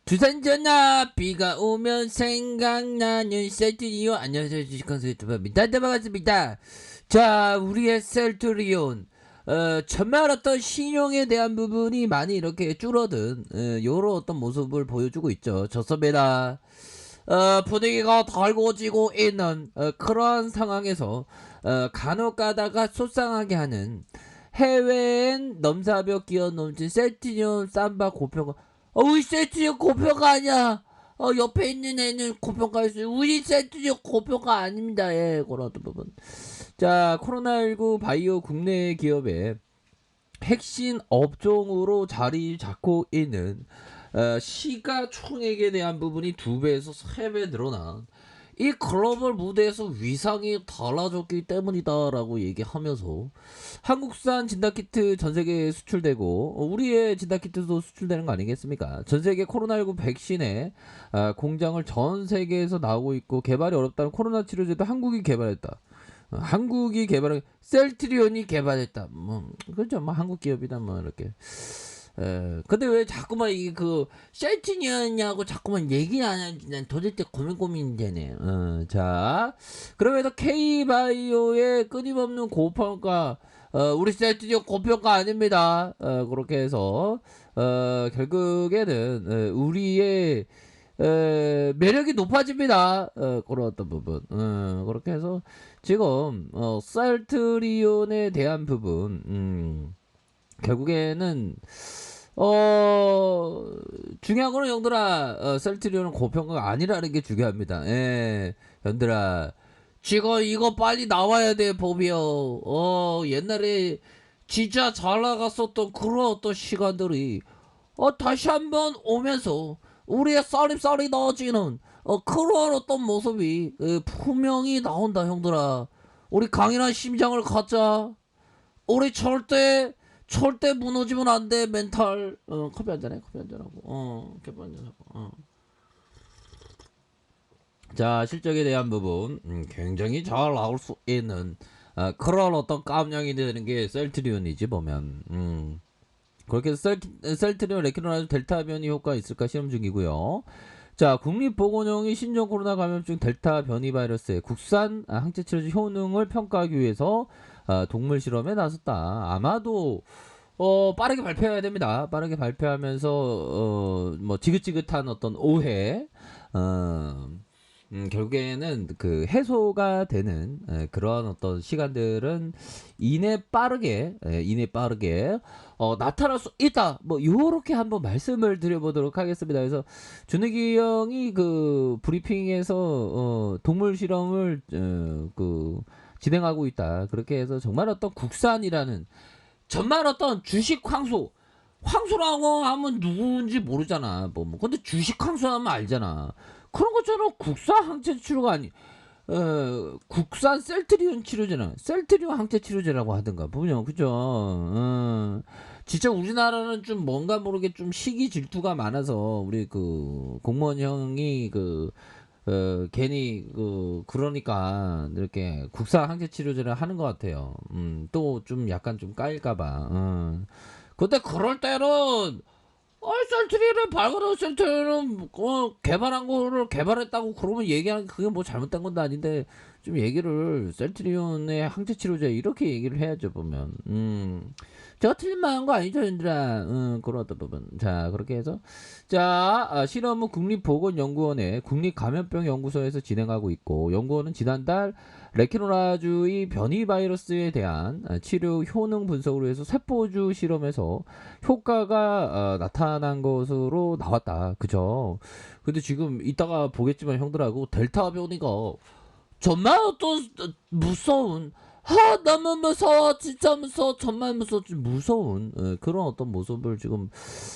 두산 전화 비가 오면 생각나는 셀트리온. 안녕하세요, 주식con수 유튜버입니다. 네, 반갑습니다. 자, 우리의 셀트리온 정말 어떤 신용에 대한 부분이 많이 이렇게 줄어든 요런 어떤 모습을 보여주고 있죠. 좋습니다. 분위기가 달궈지고 있는 그러한 상황에서 간혹 가다가 속상하게 하는 해외엔 넘사벽 기어 넘친 셀트리온 삼바 고평가. 우리 세트리온 고평가 아니야. 옆에 있는 애는 고평가였어요. 우리 세트리온 고평가 아닙니다. 예, 그런 어떤 부분. 자, 코로나19 바이오 국내 기업의 핵심 업종으로 자리 잡고 있는 시가총액에 대한 부분이 2배에서 3배 늘어난 이 글로벌 무대에서 위상이 달라졌기 때문이다라고 얘기하면서 한국산 진단키트 전세계에 수출되고 우리의 진단키트도 수출되는 거 아니겠습니까? 전세계 코로나19 백신의 공장을 전 세계에서 나오고 있고 개발이 어렵다는 코로나 치료제도 한국이 개발했다. 한국이 개발한 셀트리온이 개발했다. 그렇죠. 뭐 한국 기업이다 뭐 이렇게. 근데 왜 자꾸만 이게 그 셀트리온이냐고 자꾸만 얘기 안 하는지 난 도대체 고민이 되네. 자, 그러면서 K바이오의 끊임없는 고평가. 우리 셀트리온 고평가 아닙니다. 그렇게 해서 결국에는 우리의 매력이 높아집니다. 그런 어떤 부분. 그렇게 해서 지금 셀트리온에 대한 부분, 결국에는 중요한 거는 형들아, 셀트리온은 고평가가 아니라는 게 중요합니다. 예, 형들아, 지금 이거 빨리 나와야 돼. 법이요. 옛날에 진짜 잘 나갔었던 그런 어떤 시간들이 다시 한번 오면서 우리의 쌀이 넣어지는 그런 어떤 모습이 분명히 나온다. 형들아, 우리 강인한 심장을 갖자. 우리 절대 무너지면 안 돼. 멘탈. 커피 한잔해. 커피 한잔하고. 커피 한잔하고. 자, 실적에 대한 부분 굉장히 잘 나올 수 있는 그런 어떤 깜냥이 되는 게 셀트리온이지 보면. 그렇게 해서 셀트리온 레키노라즈 델타 변이 효과 있을까 실험 중이고요. 자, 국립보건용이 신종 코로나 감염증 델타 변이 바이러스의 국산 항체 치료제 효능을 평가하기 위해서 동물 실험에 나섰다. 아마도 빠르게 발표해야 됩니다. 빠르게 발표하면서 뭐 지긋지긋한 어떤 오해 결국에는 그 해소가 되는 그런 어떤 시간들은 이내 빠르게 나타날 수 있다. 뭐 요렇게 한번 말씀을 드려보도록 하겠습니다. 그래서 준욱이 형이 그 브리핑에서 동물 실험을 그 진행하고 있다. 그렇게 해서 정말 어떤 국산이라는 정말 어떤 주식 황소라고 하면 누군지 모르잖아. 근데 주식 황소 하면 알잖아. 그런 것처럼 국산 항체 치료가 아니, 국산 셀트리온 치료제는 셀트리온 항체 치료제라고 하든가 보면 그죠. 진짜 우리나라는 좀 뭔가 모르게 좀 시기 질투가 많아서 우리 그 공무원 형이 괜히 그러니까 이렇게 국산 항체 치료제를 하는 것 같아요. 또 좀 약간 좀 까일까봐. 근데 그럴 때는 셀트리온을 발견한 셀트리온 개발한 거를 개발했다고 그러면 얘기하는 게 그게 뭐 잘못된 건도 아닌데 좀 얘기를 셀트리온의 항체 치료제 이렇게 얘기를 해야죠 보면. 제가 틀린 말 한 거 아니죠, 얘들아. 그런 어떤 부분. 자, 그렇게 해서 자, 실험은 국립보건연구원의 국립감염병연구소에서 진행하고 있고 연구원은 지난달 레키노라주의 변이 바이러스에 대한 치료 효능 분석으로 해서 세포주 실험에서 효과가 나타난 것으로 나왔다. 그죠? 근데 지금 이따가 보겠지만 형들하고 델타 변이가 정말 또 무서운 너무 무서워. 진짜 무서워. 정말 무서워. 무서운 그런 어떤 모습을 지금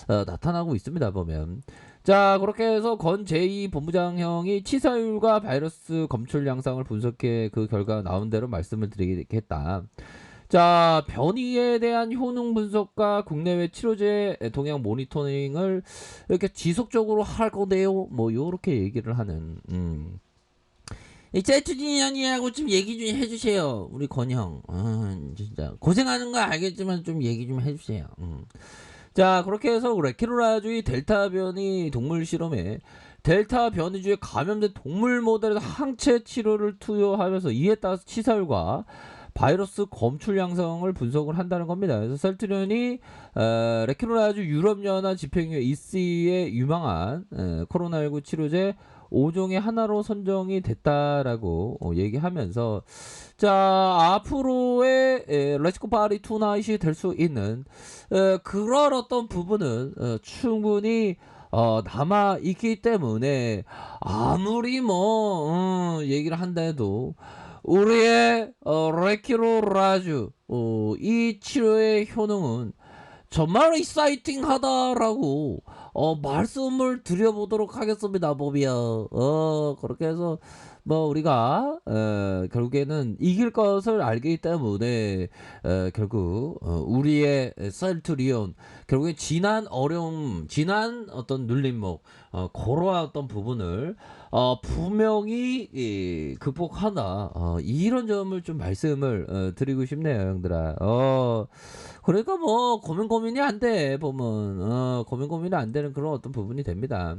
나타나고 있습니다 보면. 자, 그렇게 해서 권 제2본부장형이 치사율과 바이러스 검출 양상을 분석해 그 결과가 나온 대로 말씀을 드리겠다. 자, 변이에 대한 효능 분석과 국내외 치료제 동향 모니터링을 이렇게 지속적으로 할 건데요. 뭐 요렇게 얘기를 하는. 셀트리온이하고 좀 얘기 좀 해주세요. 우리 권형. 진짜 고생하는 거 알겠지만 좀 얘기 좀 해주세요. 자, 그렇게 해서 레키노라주의 델타 변이 동물 실험에 델타 변이주에 감염된 동물 모델에서 항체 치료를 투여하면서 이에 따라서 치사율과 바이러스 검출 양성을 분석을 한다는 겁니다. 그래서 셀트리온이 레키노라주 유럽연합 집행위원 EC에 유망한 코로나19 치료제 5종의 하나로 선정이 됐다라고 얘기하면서 자, 앞으로의 레츠고 파리 투나잇이 될 수 있는 그런 어떤 부분은 충분히 남아 있기 때문에 아무리 뭐 얘기를 한다 해도 우리의 레키노라주 이 치료의 효능은 정말 익사이팅하다라고 말씀을 드려보도록 하겠습니다. 보비요. 그렇게 해서 뭐 우리가 결국에는 이길 것을 알기 때문에 결국 우리의 셀트리온 결국에 지난 어려움, 지난 어떤 눌림목 그러한 어떤 부분을 분명히 극복한다. 이런 점을 좀 말씀을 드리고 싶네요, 형들아. 그러니까 뭐 고민이 안 돼. 보면 고민이 안 되는 그런 어떤 부분이 됩니다.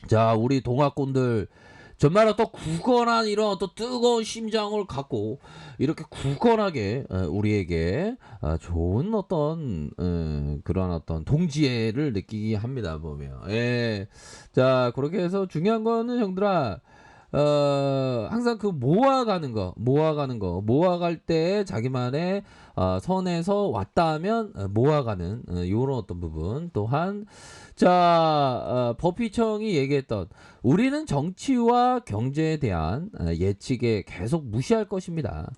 자, 우리 동학꾼들 정말 어떤 굳건한 이런 어떤 뜨거운 심장을 갖고 이렇게 굳건하게 우리에게 좋은 어떤 그런 어떤 동지애를 느끼게 합니다. 보면 자, 그렇게 해서 중요한 거는 형들아 항상 그 모아갈 때 자기만의 선에서 왔다 하면 모아가는 요런 어떤 부분 또한 자 버피청이 얘기했던 우리는 정치와 경제에 대한 예측에 계속 무시할 것입니다.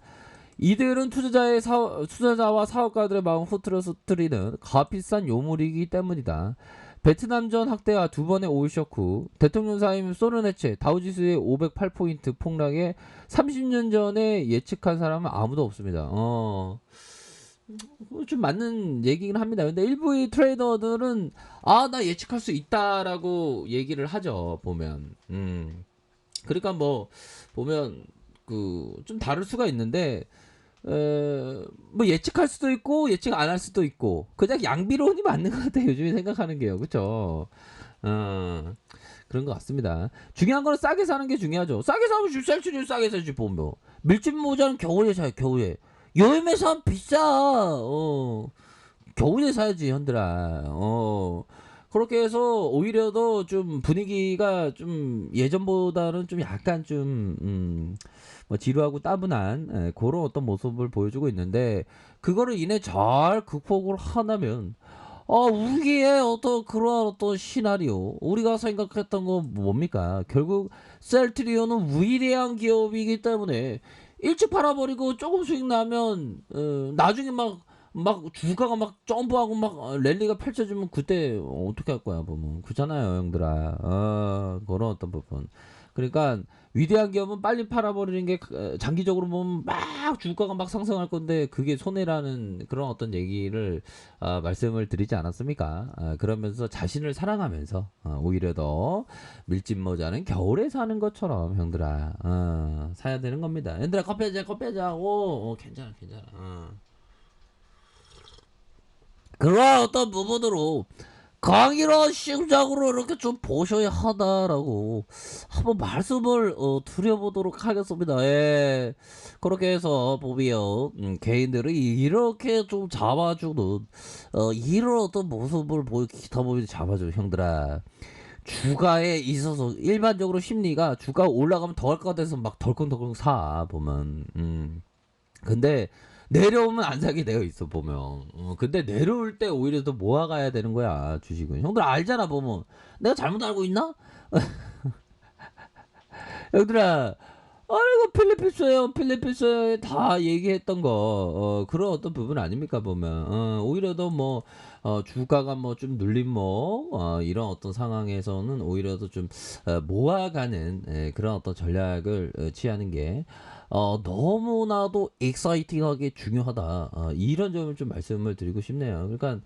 이들은 투자자와 사업가들의 마음 흐트러뜨리는 값비싼 요물이기 때문이다. 베트남전 학대와 두 번의 오일 쇼크, 대통령 사임 소련 해체, 다우지수의 508포인트 폭락에 30년 전에 예측한 사람은 아무도 없습니다. 좀 맞는 얘기긴 합니다. 근데 일부의 트레이더들은 나 예측할 수 있다라고 얘기를 하죠. 보면 그러니까 뭐 보면 그 좀 다를 수가 있는데 뭐 예측할 수도 있고 예측 안 할 수도 있고 그냥 양비론이 맞는 것 같아요. 요즘에 생각하는 게요. 그쵸? 그런 것 같습니다. 중요한 거는 싸게 사는 게 중요하죠. 싸게 사면 셀트리온 싸게 사지 보면 밀짚 모자는 겨울에 사요. 겨울에 여름에 사면 비싸. 겨울에 사야지 현들아. 그렇게 해서 오히려 더 좀 분위기가 좀 예전보다는 좀 약간 좀 뭐 지루하고 따분한 그런 어떤 모습을 보여주고 있는데 그거를 인해 잘 극복을 하나면 우리의 어떤 그러한 어떤 시나리오 우리가 생각했던 건 뭡니까? 결국 셀트리온은 위대한 기업이기 때문에 일찍 팔아버리고 조금 수익 나면 나중에 막 주가가 막 점프하고 막 랠리가 펼쳐지면 그때 어떻게 할 거야 보면 그렇잖아요 형들아. 그런 어떤 부분 그러니까 위대한 기업은 빨리 팔아버리는 게 장기적으로 보면 막 주가가 막 상승할 건데 그게 손해라는 그런 어떤 얘기를 말씀을 드리지 않았습니까? 그러면서 자신을 사랑하면서 오히려 더 밀짚 모자는 겨울에 사는 것처럼 형들아 사야 되는 겁니다. 형들아 커피 하자 괜찮아 그런 어떤 부분으로 강인한 심장으로 이렇게 좀 보셔야 하다라고 한번 말씀을 드려보도록 하겠습니다. 그렇게 해서 보면 개인들이 이렇게 좀 잡아주는 이런 어떤 모습을 기타 보면 잡아줘요 형들아. 주가에 있어서 일반적으로 심리가 주가 올라가면 더 할 것 같아서 막 덜컹덜컹 사 보면 근데 내려오면 안 사게 되어 있어 보면 근데 내려올 때 오히려 더 모아가야 되는 거야 주식은 형들 알잖아 보면 내가 잘못 알고 있나? 형들아 이거 필리핀스에 다 얘기했던 거 그런 어떤 부분 아닙니까 보면 오히려 더 뭐 주가가 뭐 좀 눌림 이런 어떤 상황에서는 오히려 더 좀 모아가는 그런 어떤 전략을 취하는 게 너무나도 익사이팅하게 중요하다. 이런 점을 좀 말씀을 드리고 싶네요. 그러니까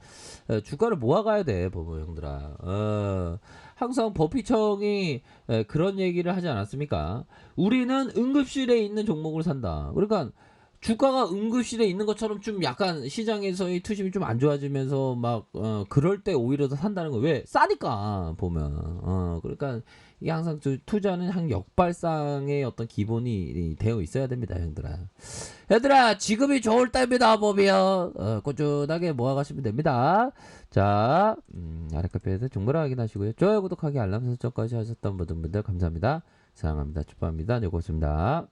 주가를 모아가야 돼, 보모 형들아. 항상 버피청이 그런 얘기를 하지 않았습니까? 우리는 응급실에 있는 종목을 산다. 그러니까 주가가 응급실에 있는 것처럼 좀 약간 시장에서의 투심이 좀 안 좋아지면서 막 그럴 때 오히려 더 산다는 거 왜? 싸니까 보면. 그러니까 이게 항상 투자는 한 역발상의 어떤 기본이 되어 있어야 됩니다, 형들아. 얘들아, 지금이 좋을 때입니다, 보면. 꾸준하게 모아가시면 됩니다. 자, 아랫카페에서 정보를 확인하시고요. 좋아요, 구독하기, 알람 설정까지 하셨던 모든 분들 감사합니다. 사랑합니다. 축복합니다. 네, 고맙습니다.